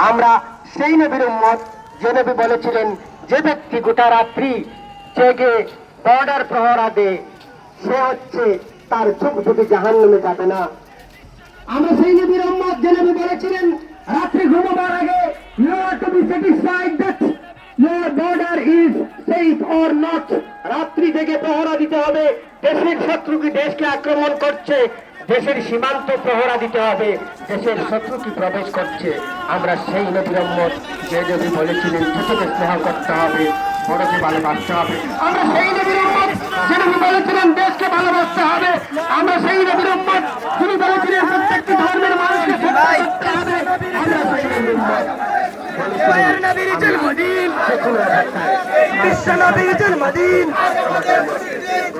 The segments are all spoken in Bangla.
আমরা সেই নবীর উম্মত যে নবী বলেছিলেন, যে ব্যক্তি গোটা রাত্রি জেগে বর্ডার প্রহরা দেয় সে হচ্ছে তার চোখ দুটি জাহান্নামে যাবে না। আমরা সেই নবীর উম্মত যে নবী বলেছিলেন, রাত্রি ঘুমাবার আগে you are to be satisfied that your border is safe or not। রাত্রি থেকে প্রহরা দিতে হবে, দেশের শত্রু কি দেশকে আক্রমণ করছে, দেশের সীমান্ত প্রহরা দিতে হবে, দেশের শত্রু কি প্রবেশ করছে। আমরা সেই নবীর উম্মত যে নবী বলেছিলেন ছোটকে স্নেহ করতে হবে, বড়কে ভালোবাসতে হবে। আমরা সেই নবীর উম্মত যে নবী বলেছিলেন দেশকে ভালোবাসতে হবে। আমরা সেই নবীর উম্মত যিনি বলেছিলেন প্রত্যেকটি ধর্মের মানুষকে সেবা করতে হবে। আমরা সেই নবীর উম্মত মায়ের নবীর জন্মদিন, বিশ্ব নবীর জন্মদিন,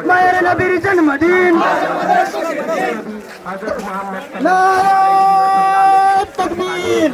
মায়ের নবীর জন্মদিন। নারে তাকবীর,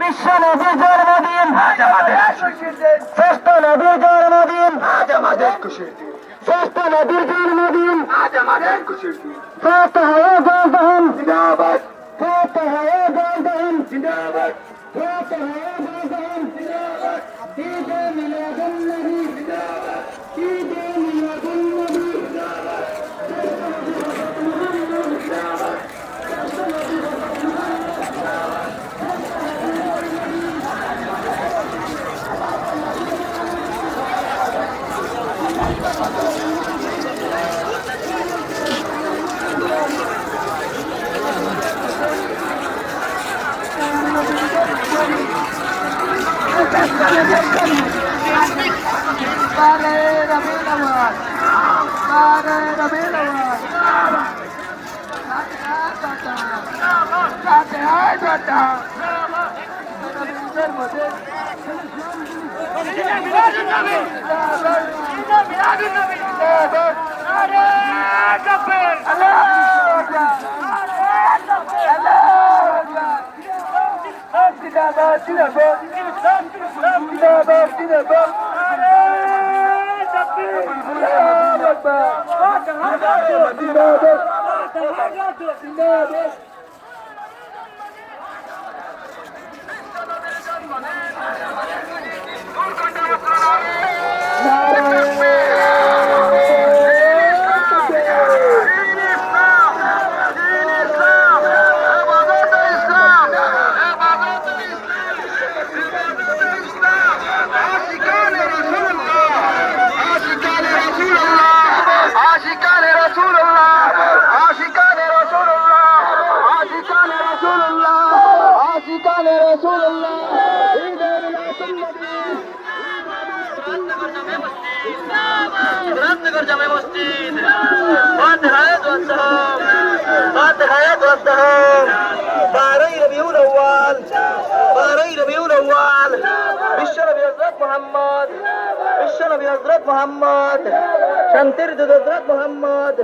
বিশ্ব নবীর জন্মদিন, শ্রেষ্ঠ নবীর জন্মদিন, শ্রেষ্ঠ নবীর জন্মদিন, ফাতেহা গোল্ডেন জিন্দাবাদ, ফাতেহা গোল্ডেন জিন্দাবাদ, ফাতেহা গোল্ডেন জিন্দাবাদ, ঈদে মিলাদুন নবী জিন্দাবাদ, ঈদে মিলাদুন নবী জিন্দাবাদ, জিন্দাবাদ। জিন্দাবাদ নগর জামে মসজিদ ফাতিহায়ে দুআদ্দাহ ফাতিহায়ে দুআদ্দাহ 12 রবিউল আউয়াল বিশ্বনবী হযরত মুহাম্মদ শান্তির দূত হযরত মুহাম্মদ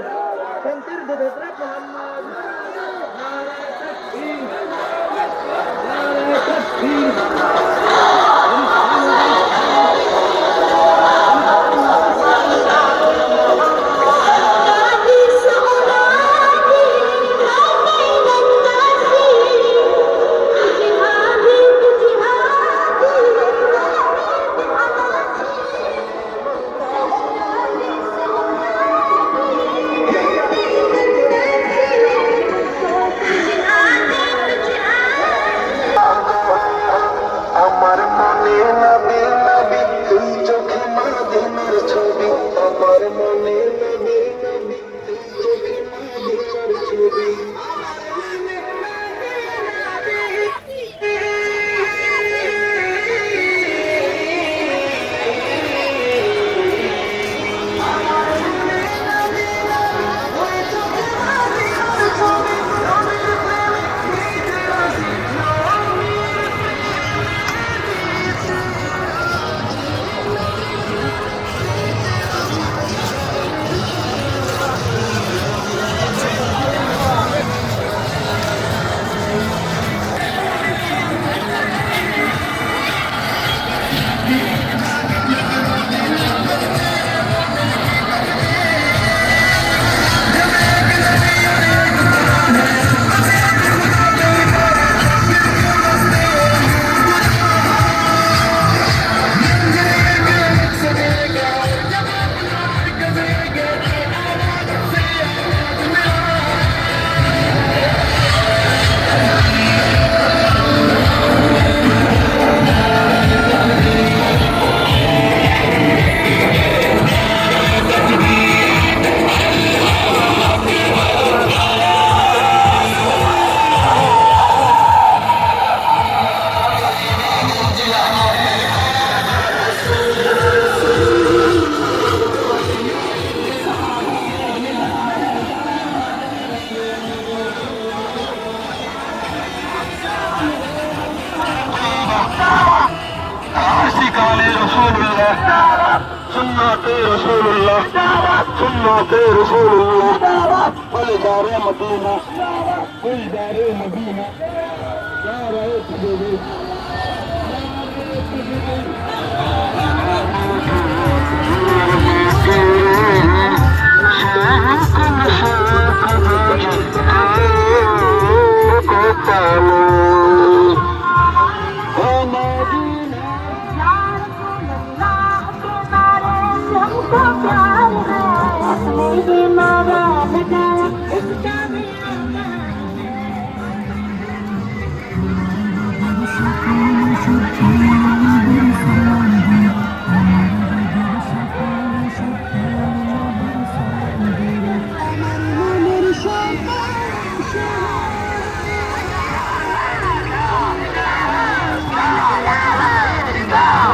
আমার মনে নবী নবী তুই চোখে মদিনার ছবি আমার মনে নবী নবী তুই চোখে মদিনার ছবি কালে রাসূলুল্লাহ সুন্নাতে রাসূলুল্লাহ সুন্নাতে রাসূলুল্লাহ গুলজারে মদিনা গুলজারে মদিনা ইয়া রাসূলুল্লাহ Thank you.